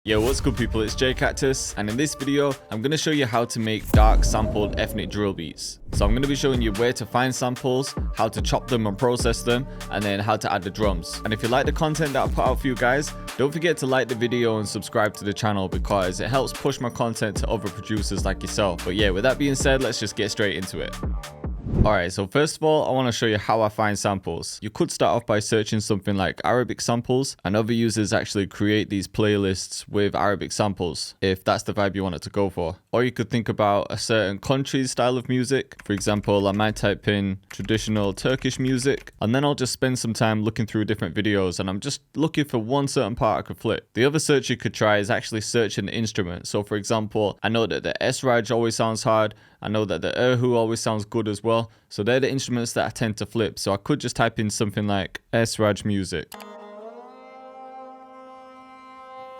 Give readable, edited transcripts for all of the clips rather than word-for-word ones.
Yo, what's good people, it's JCactus, and in this video I'm going to show you how to make dark sampled ethnic drill beats. So I'm going to be showing you where to find samples, how to chop them and process them, and then how to add the drums. And if you like the content that I put out for you guys, don't forget to like the video and subscribe to the channel because it helps push my content to other producers like yourself. But yeah, with that being said, let's just get straight into it. Alright, so first of all, I want to show you how I find samples. You could start off by searching something like Arabic samples, and other users actually create these playlists with Arabic samples, if that's the vibe you want it to go for. Or you could think about a certain country's style of music. For example, I might type in traditional Turkish music, and then I'll just spend some time looking through different videos, and I'm just looking for one certain part I could flip. The other search you could try is actually searching the instrument. So for example, I know that the S-Raj always sounds hard. I know that the Erhu always sounds good as well. So they're the instruments that I tend to flip. So I could just type in something like S-Raj music.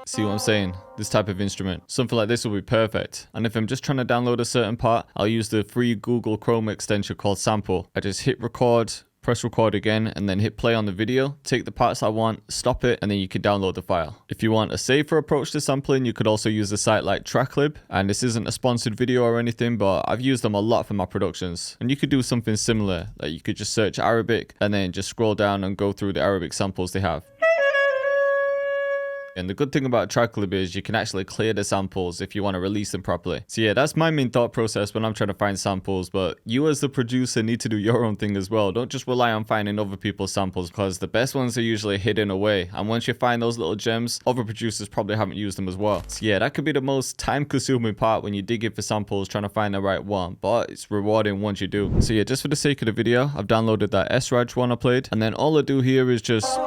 See what I'm saying? This type of instrument. Something like this will be perfect. And if I'm just trying to download a certain part, I'll use the free Google Chrome extension called Sample. I just hit record, press record again, and then hit play on the video, take the parts I want, stop it, and then you can download the file. If you want a safer approach to sampling, you could also use a site like Tracklib, and this isn't a sponsored video or anything, but I've used them a lot for my productions. And you could do something similar, like you could just search Arabic and then just scroll down and go through the Arabic samples they have. And the good thing about Tracklib is you can actually clear the samples if you want to release them properly. So yeah, that's my main thought process when I'm trying to find samples, but you as the producer need to do your own thing as well. Don't just rely on finding other people's samples because the best ones are usually hidden away. And once you find those little gems, other producers probably haven't used them as well. So yeah, that could be the most time consuming part when you dig in for samples trying to find the right one, but it's rewarding once you do. So yeah, just for the sake of the video, I've downloaded that S-Raj one I played, and then all I do here is just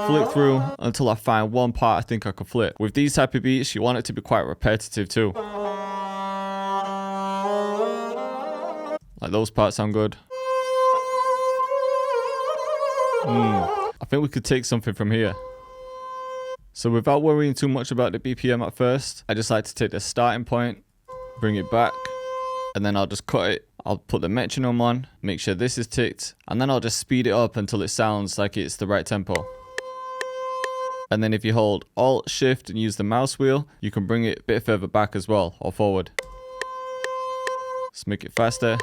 flick through until I find one part I think I could flip. With these type of beats, you want it to be quite repetitive too. Like those parts sound good. I think we could take something from here. So without worrying too much about the BPM at first, I just like to take the starting point, bring it back, and then I'll just cut it. I'll put the metronome on, make sure this is ticked, and then I'll just speed it up until it sounds like it's the right tempo. And then if you hold Alt Shift and use the mouse wheel, you can bring it a bit further back as well, or forward. Let's make it faster.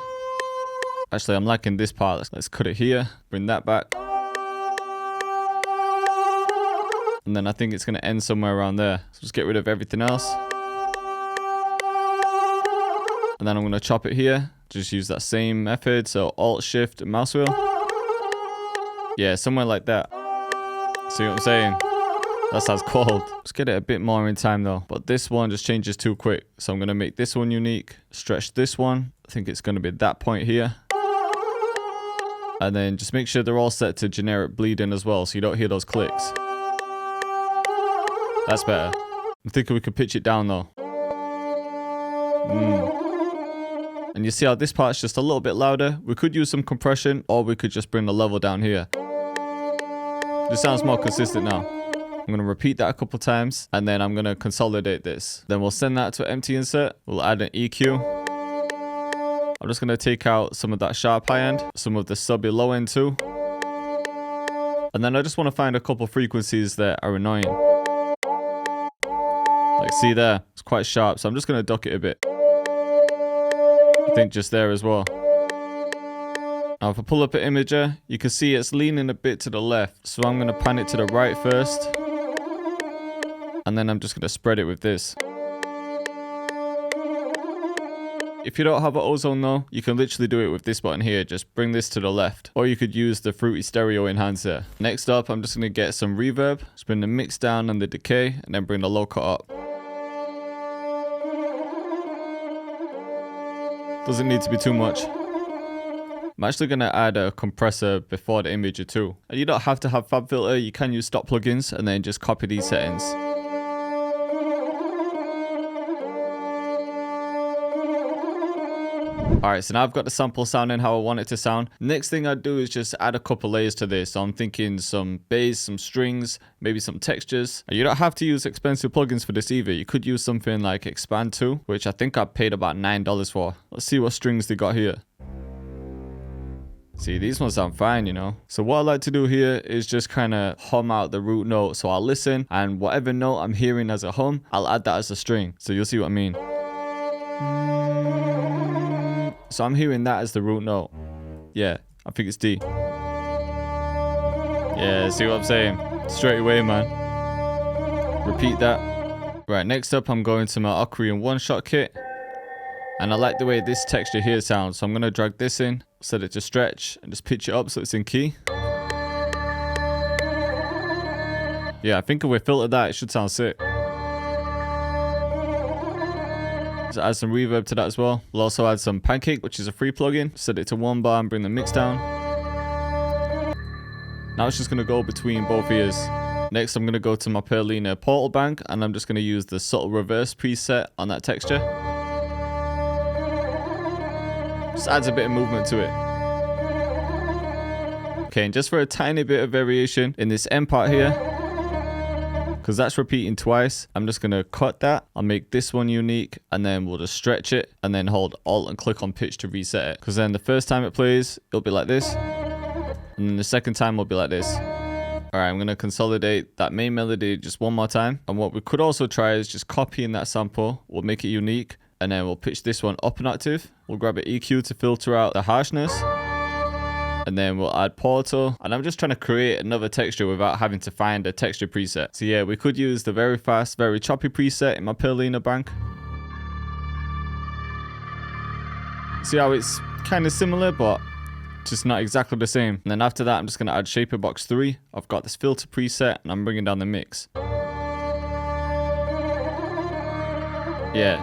Actually, I'm liking this part. Let's cut it here, bring that back. And then I think it's going to end somewhere around there. So just get rid of everything else. And then I'm going to chop it here. Just use that same method. So Alt Shift and mouse wheel. Yeah, somewhere like that. See what I'm saying? That sounds cold. Let's get it a bit more in time though. But this one just changes too quick. So I'm going to make this one unique. Stretch this one. I think it's going to be that point here. And then just make sure they're all set to generic bleeding as well, so you don't hear those clicks. That's better. I'm thinking we could pitch it down though. And you see how this part's just a little bit louder? We could use some compression, or we could just bring the level down here. This sounds more consistent now. I'm going to repeat that a couple times, and then I'm going to consolidate this. Then we'll send that to an empty insert. We'll add an EQ. I'm just going to take out some of that sharp high end, some of the subby low end too. And then I just want to find a couple frequencies that are annoying. Like see there, it's quite sharp, so I'm just going to duck it a bit. I think just there as well. Now if I pull up an imager, you can see it's leaning a bit to the left. So I'm going to pan it to the right first. And then I'm just going to spread it with this. If you don't have an ozone though, you can literally do it with this button here. Just bring this to the left. Or you could use the Fruity Stereo enhancer. Next up, I'm just going to get some reverb. Just bring the mix down and the decay, and then bring the low cut up. Doesn't need to be too much. I'm actually going to add a compressor before the imager too. And you don't have to have FabFilter. You can use stock plugins and then just copy these settings. Alright, so now I've got the sample sounding how I want it to sound. Next thing I'd do is just add a couple layers to this. So I'm thinking some bass, some strings, maybe some textures. And you don't have to use expensive plugins for this either. You could use something like Expand 2, which I think I paid about $9 for. Let's see what strings they got here. See, these ones sound fine, you know. So what I like to do here is just kind of hum out the root note. So I'll listen, and whatever note I'm hearing as a hum, I'll add that as a string. So you'll see what I mean. So I'm hearing that as the root note. Yeah, I think it's D. Yeah, see what I'm saying? Straight away, man. Repeat that. Right, next up, I'm going to my Ocarina one-shot kit. And I like the way this texture here sounds. So I'm going to drag this in, set it to stretch, and just pitch it up so it's in key. Yeah, I think if we filter that, it should sound sick. So add some reverb to that as well. We'll also add some Pancake, which is a free plugin. Set it to 1 bar and bring the mix down. Now it's just going to go between both ears. Next, I'm going to go to my Perlina Portal Bank, and I'm just going to use the subtle reverse preset on that texture. Just adds a bit of movement to it. Okay, and just for a tiny bit of variation in this end part here, because that's repeating twice, I'm just going to cut that. I'll make this one unique, and then we'll just stretch it and then hold Alt and click on pitch to reset it. Because then the first time it plays, it'll be like this. And then the second time will be like this. All right, I'm going to consolidate that main melody just one more time. And what we could also try is just copying that sample. We'll make it unique. And then we'll pitch this one up an octave. We'll grab an EQ to filter out the harshness. And then we'll add Portal. And I'm just trying to create another texture without having to find a texture preset. So yeah, we could use the very fast, very choppy preset in my Perlina bank. See how it's kind of similar, but just not exactly the same. And then after that, I'm just going to add Shaper Box 3. I've got this filter preset and I'm bringing down the mix. Yeah,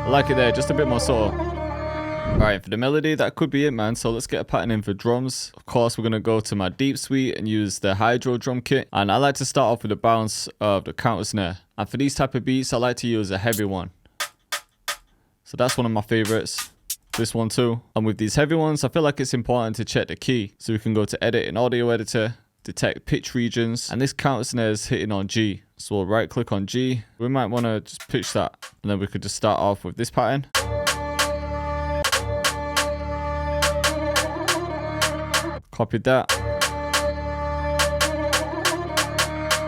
I like it there, just a bit more subtle. Alright, for the melody, that could be it, man. So let's get a pattern in for drums. Of course, we're going to go to my Deep Suite and use the Hydro drum kit. And I like to start off with the bounce of the counter snare. And for these type of beats, I like to use a heavy one. So that's one of my favorites. This one too. And with these heavy ones, I feel like it's important to check the key. So we can go to Edit in Audio Editor, detect pitch regions, and this counter snare is hitting on G. So we'll right click on G. We might want to just pitch that, and then we could just start off with this pattern. Copied that.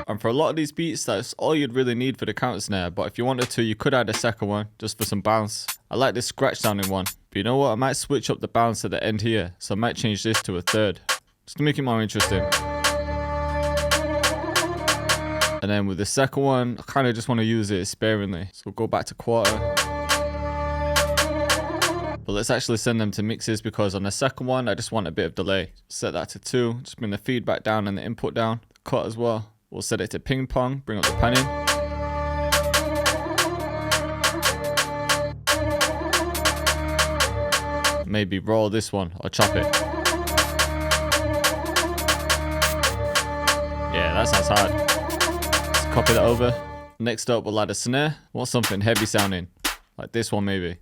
And for a lot of these beats, that's all you'd really need for the counter snare. But if you wanted to, you could add a second one just for some bounce. I like this scratch sounding one. But you know what? I might switch up the bounce at the end here. So I might change this to a third, just to make it more interesting. And then with the second one, I kind of just want to use it sparingly. So we'll go back to quarter. But let's actually send them to mixes, because on the second one, I just want a bit of delay. Set that to 2. Just bring the feedback down and the input down. Cut as well. We'll set it to ping pong. Bring up the panning. Maybe roll this one or chop it. Yeah, that sounds hard. Let's copy that over. Next up, we'll add a snare. Want something heavy sounding, like this one maybe.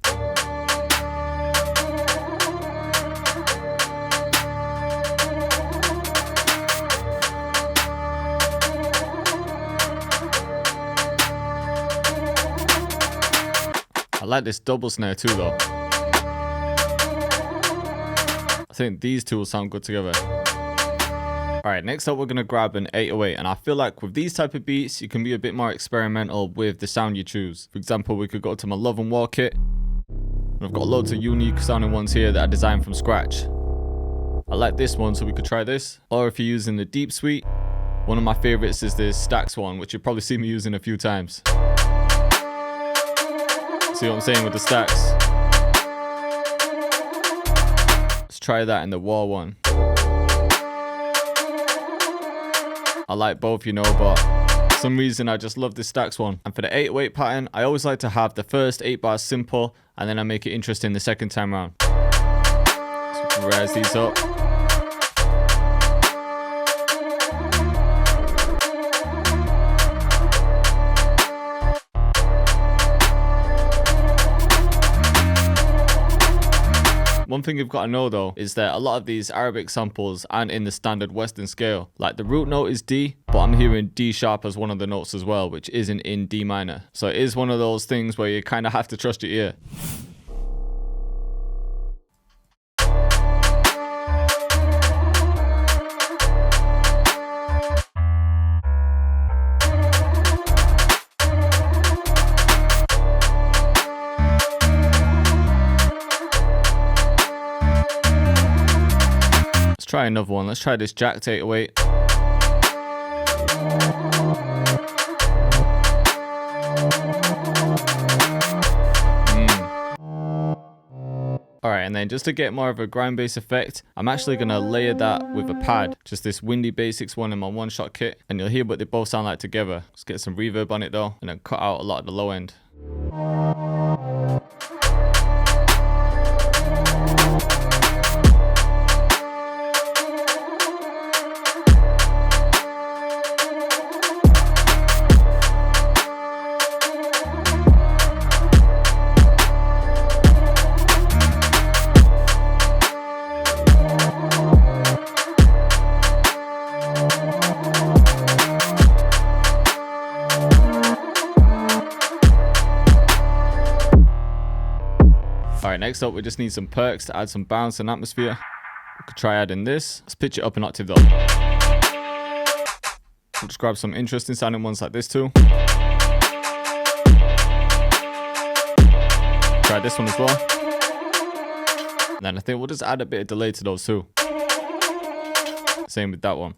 I like this double snare too though. I think these two will sound good together. Alright, next up we're going to grab an 808, and I feel like with these type of beats you can be a bit more experimental with the sound you choose. For example, we could go to my Love and War kit. And I've got loads of unique sounding ones here that I designed from scratch. I like this one, so we could try this. Or if you're using the Deep Suite, one of my favorites is this Stax one, which you'll probably see me using a few times. See what I'm saying with the Stax? Let's try that in the War one. I like both, you know, but for some reason I just love this Stax one. And for the 808 pattern, I always like to have the first 8 bars simple, and then I make it interesting the second time around. So we can raise these up. One thing you've got to know though is that a lot of these Arabic samples aren't in the standard Western scale. Like the root note is D, but I'm hearing D sharp as one of the notes as well, which isn't in D minor. So it is one of those things where you kind of have to trust your ear. try another one. Let's try this jacked 808. Alright, and then just to get more of a grind bass effect, I'm actually going to layer that with a pad. Just this Windy Basics one in my one-shot kit. And you'll hear what they both sound like together. Let's get some reverb on it though, and then cut out a lot of the low end. Alright, next up we just need some perks to add some bounce and atmosphere. We could try adding this. Let's pitch it up an octave though. We'll just grab some interesting sounding ones like this too. Try this one as well. And then I think we'll just add a bit of delay to those too. Same with that one.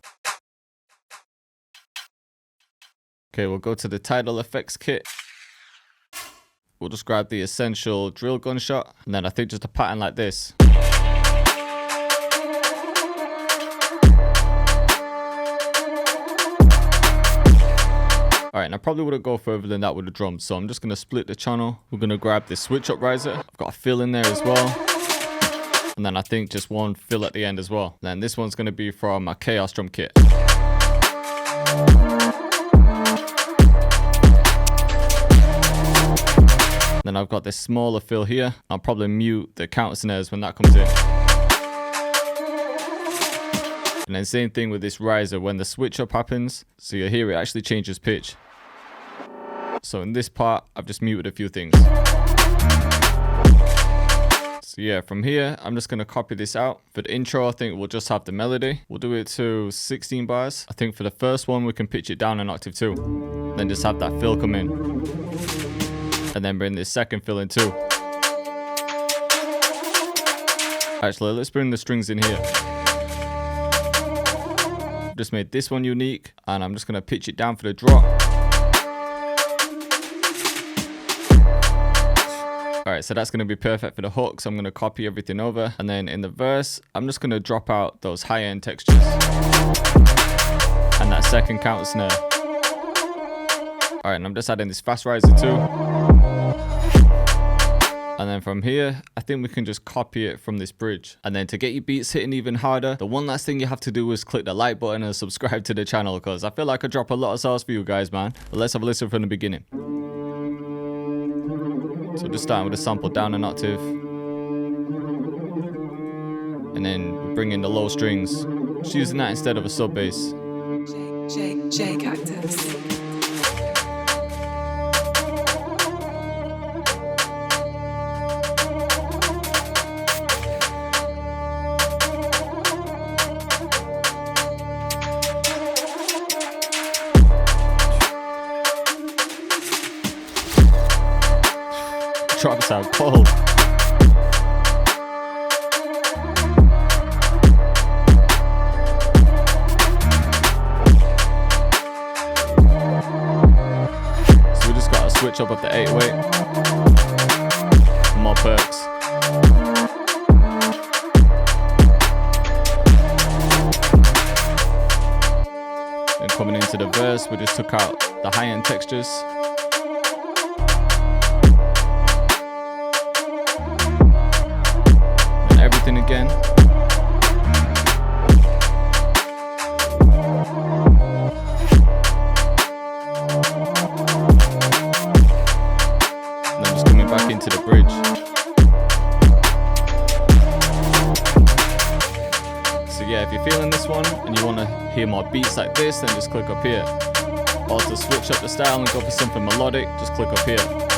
Okay, we'll go to the Tidal Effects kit. We'll just grab the Essential Drill Gunshot, and then I think just a pattern like this. Alright, and I probably wouldn't go further than that with the drums, so I'm just going to split the channel. We're going to grab this switch up riser. I've got a fill in there as well. And then I think just one fill at the end as well. And then this one's going to be from my Chaos drum kit. Then I've got this smaller fill here. I'll probably mute the counter snares when that comes in. And then same thing with this riser when the switch up happens. So you hear it actually changes pitch. So in this part, I've just muted a few things. So yeah, from here, I'm just going to copy this out. For the intro, I think we'll just have the melody. We'll do it to 16 bars. I think for the first one, we can pitch it down an octave too. Then just have that fill come in. And then bring this second fill in too. Actually, let's bring the strings in here. Just made this one unique, and I'm just going to pitch it down for the drop. Alright, so that's going to be perfect for the hook, so I'm going to copy everything over. And then in the verse, I'm just going to drop out those high-end textures. And that second counter snare. Alright, and I'm just adding this fast riser too. And then from here, I think we can just copy it from this bridge. And then to get your beats hitting even harder, the one last thing you have to do is click the like button and subscribe to the channel, because I feel like I drop a lot of sauce for you guys, man. But let's have a listen from the beginning. So just starting with a sample down an octave. And then we bring in the low strings. Just using that instead of a sub bass. J Cactus. Drops out cold. So we just gotta switch up the 808. More perks. Then coming into the verse, we just took out the high-end textures. Everything again. And then just coming back into the bridge. So yeah, if you're feeling this one and you want to hear more beats like this, then just click up here. Or to switch up the style and go for something melodic, just click up here.